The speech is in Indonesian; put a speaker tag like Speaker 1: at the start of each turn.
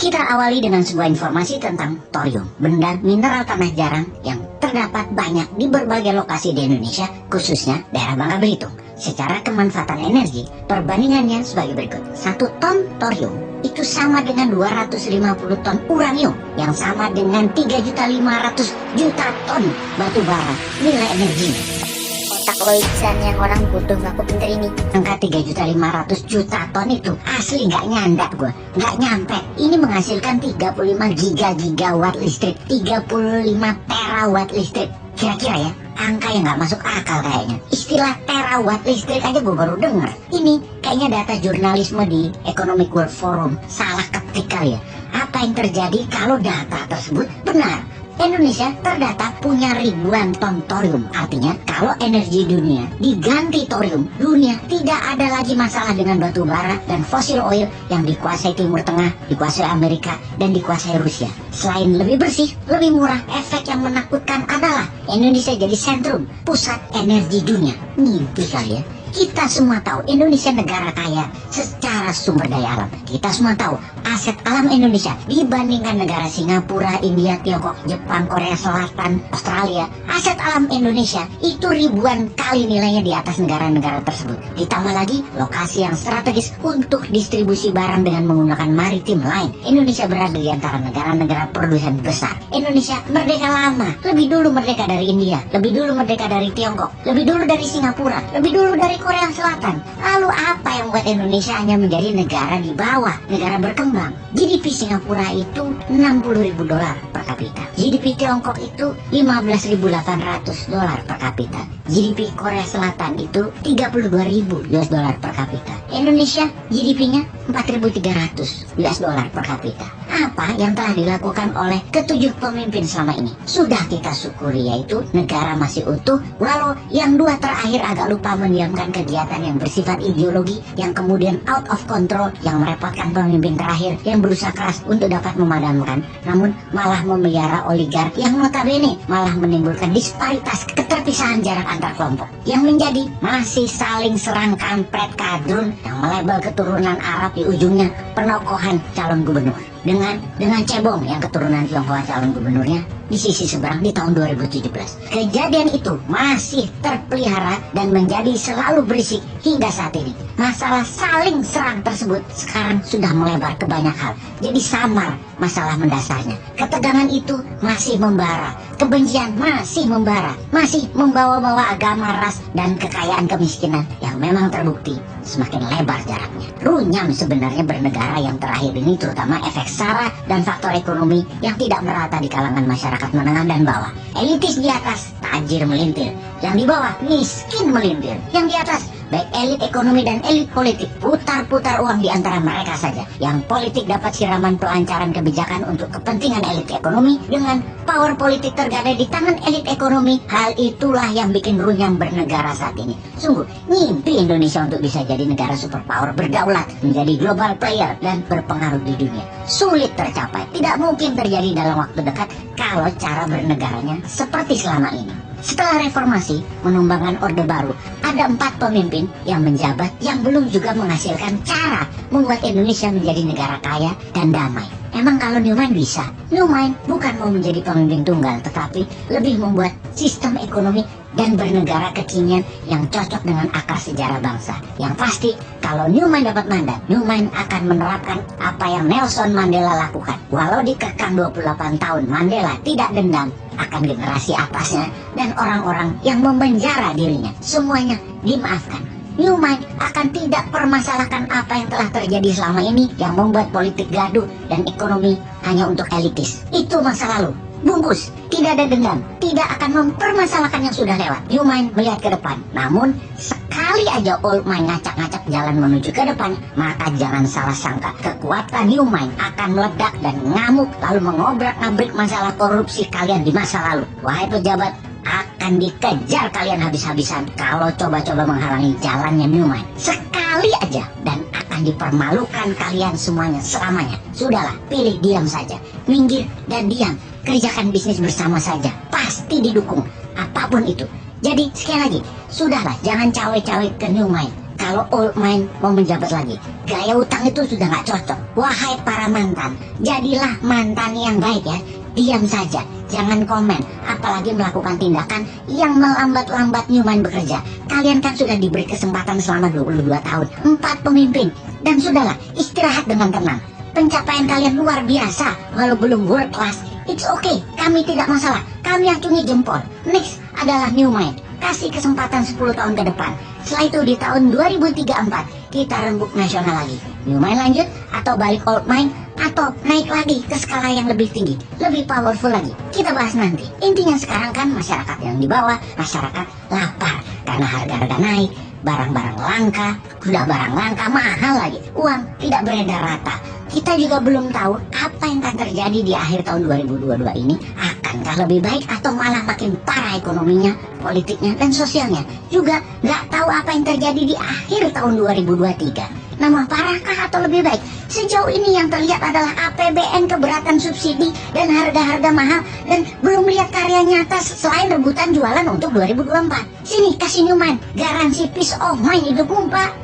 Speaker 1: Kita awali dengan sebuah informasi tentang thorium, benda mineral tanah jarang yang terdapat banyak di berbagai lokasi di Indonesia, khususnya daerah Bangka Belitung. Secara kemanfaatan energi, perbandingannya sebagai berikut. 1 ton thorium itu sama dengan 250 ton uranium, yang sama dengan 3.500.000.000 ton batu bara nilai energinya.
Speaker 2: Otak Loichan yang orang bodoh ngaku pinter ini.
Speaker 1: Angka 3.500.000.000 ton itu asli nggak nyandat gue, nggak nyampe. Ini menghasilkan 35 gigawatt listrik, 35 terawatt listrik. Kira-kira ya, angka yang nggak masuk akal kayaknya. Istilah terawatt listrik aja gue baru denger. Ini kayaknya data jurnalisme di Economic World Forum salah ketik kali ya. Apa yang terjadi kalau data tersebut benar? Indonesia terdata punya ribuan ton thorium. Artinya kalau energi dunia diganti thorium, dunia tidak ada lagi masalah dengan batu bara dan fosil oil yang dikuasai Timur Tengah, dikuasai Amerika, dan dikuasai Rusia. Selain lebih bersih, lebih murah, efek yang menakutkan adalah Indonesia jadi sentrum pusat energi dunia. Mimpi kali ya. Kita semua tahu Indonesia negara kaya secara sumber daya alam. Kita semua tahu aset alam Indonesia dibandingkan negara Singapura, India, Tiongkok, Jepang, Korea Selatan, Australia. Aset alam Indonesia itu ribuan kali nilainya di atas negara-negara tersebut. Ditambah lagi lokasi yang strategis untuk distribusi barang dengan menggunakan maritim line. Indonesia berada di antara negara-negara produsen besar. Indonesia merdeka lama, lebih dulu merdeka dari India, lebih dulu merdeka dari Tiongkok, lebih dulu dari Singapura, lebih dulu dari Korea Selatan. Lalu apa yang membuat Indonesia hanya menjadi negara di bawah, negara berkembang? GDP Singapura itu $60.000 per kapita. GDP Tiongkok itu $15.800 per kapita. GDP Korea Selatan itu $32.000 per kapita. Indonesia GDP-nya $4.300 per kapita. Apa yang telah dilakukan oleh ketujuh pemimpin selama ini? Sudah kita syukuri, yaitu negara masih utuh, walau yang dua terakhir agak lupa mendiamkan kegiatan yang bersifat ideologi yang kemudian out of control, yang merepotkan pemimpin terakhir yang berusaha keras untuk dapat memadamkan, namun malah memelihara oligark yang notabene malah menimbulkan disparitas keterpisahan jarak antar kelompok, yang menjadi masih saling serang kampret kadrun yang melabel keturunan Arab di ujungnya penokohan calon gubernur. Dengan cebong yang keturunan Tionghoa calon gubernurnya di sisi seberang di tahun 2017. Kejadian itu masih terpelihara dan menjadi selalu berisik hingga saat ini. Masalah saling serang tersebut sekarang sudah melebar ke banyak hal. Jadi samar masalah mendasarnya. Ketegangan itu masih membara. Kebencian masih membara. Masih membawa-bawa agama, ras, dan kekayaan kemiskinan yang memang terbukti semakin lebar jaraknya. Runyam sebenarnya bernegara yang terakhir ini, terutama efek sara dan faktor ekonomi yang tidak merata di kalangan masyarakat menengah dan bawah. Elitis di atas tajir melintir, yang di bawah miskin melintir. Yang di atas baik elit ekonomi dan elit politik putar-putar uang di antara mereka saja. Yang politik dapat siraman pelancaran kebijakan untuk kepentingan elit ekonomi dengan power politik tergadai di tangan elit ekonomi. Hal itulah yang bikin runyam bernegara saat ini. Sungguh mimpi Indonesia untuk bisa jadi negara superpower, berdaulat, menjadi global player dan berpengaruh di dunia sulit tercapai. Tidak mungkin terjadi dalam waktu dekat kalau cara bernegaranya seperti selama ini. Setelah reformasi, menumbangkan Orde Baru, ada 4 pemimpin yang menjabat yang belum juga menghasilkan cara membuat Indonesia menjadi negara kaya dan damai. Emang kalau Newman bisa? Newman bukan mau menjadi pemimpin tunggal, tetapi lebih membuat sistem ekonomi dan bernegara kekinian yang cocok dengan akar sejarah bangsa. Yang pasti, kalau Newman dapat mandat, Newman akan menerapkan apa yang Nelson Mandela lakukan. Walau dikekang 28 tahun, Mandela tidak dendam akan generasi atasnya dan orang-orang yang memenjara dirinya. Semuanya dimaafkan. Newman akan tidak permasalahkan apa yang telah terjadi selama ini yang membuat politik gaduh dan ekonomi hanya untuk elitis. Itu masa lalu. Bungkus, tidak ada dendam, tidak akan mempermasalahkan yang sudah lewat. Newman melihat ke depan. Namun sekali aja Old Mind ngacak-ngacak jalan menuju ke depan, maka jangan salah sangka, kekuatan Newman akan meledak dan ngamuk lalu mengobrak-abrik masalah korupsi kalian di masa lalu. Wahai pejabat, akan dikejar kalian habis-habisan kalau coba-coba menghalangi jalannya Newman. Sekali aja dan akan dipermalukan kalian semuanya selamanya. Sudahlah, pilih diam saja, minggir dan diam. Kerjakan bisnis bersama saja, pasti didukung apapun itu. Jadi sekali lagi, sudahlah, jangan cawe-cawe ke Newman. kalau old mind mau menjabat lagi. Gaya utang itu sudah nggak cocok. Wahai para mantan, jadilah mantan yang baik ya. Diam saja, jangan komen, apalagi melakukan tindakan yang melambat-lambat Newman bekerja. Kalian kan sudah diberi kesempatan selama 22 tahun, 4 pemimpin, dan sudahlah, istirahat dengan tenang. Pencapaian kalian luar biasa, walau belum world class. It's okay, kami tidak masalah, kami acungi jempol. Next adalah Newman, kasih kesempatan 10 tahun ke depan. Setelah itu di tahun 2034, kita rembuk nasional lagi. Newman lanjut, atau balik old mind, atau naik lagi ke skala yang lebih tinggi, lebih powerful lagi. Kita bahas nanti. Intinya sekarang kan masyarakat yang di bawah, masyarakat lapar karena harga-harga naik, barang-barang langka, sudah barang langka mahal lagi, uang tidak beredar rata. Kita juga belum tahu apa yang akan terjadi di akhir tahun 2022 ini. Akankah lebih baik atau malah makin parah ekonominya, politiknya, dan sosialnya. Juga nggak tahu apa yang terjadi di akhir tahun 2023. Nama parahkah atau lebih baik? Sejauh ini yang terlihat adalah APBN keberatan subsidi dan harga-harga mahal, dan belum lihat karya nyata selain rebutan jualan untuk 2024. Sini kasih Newman, garansi peace of mind hidupmu Pak.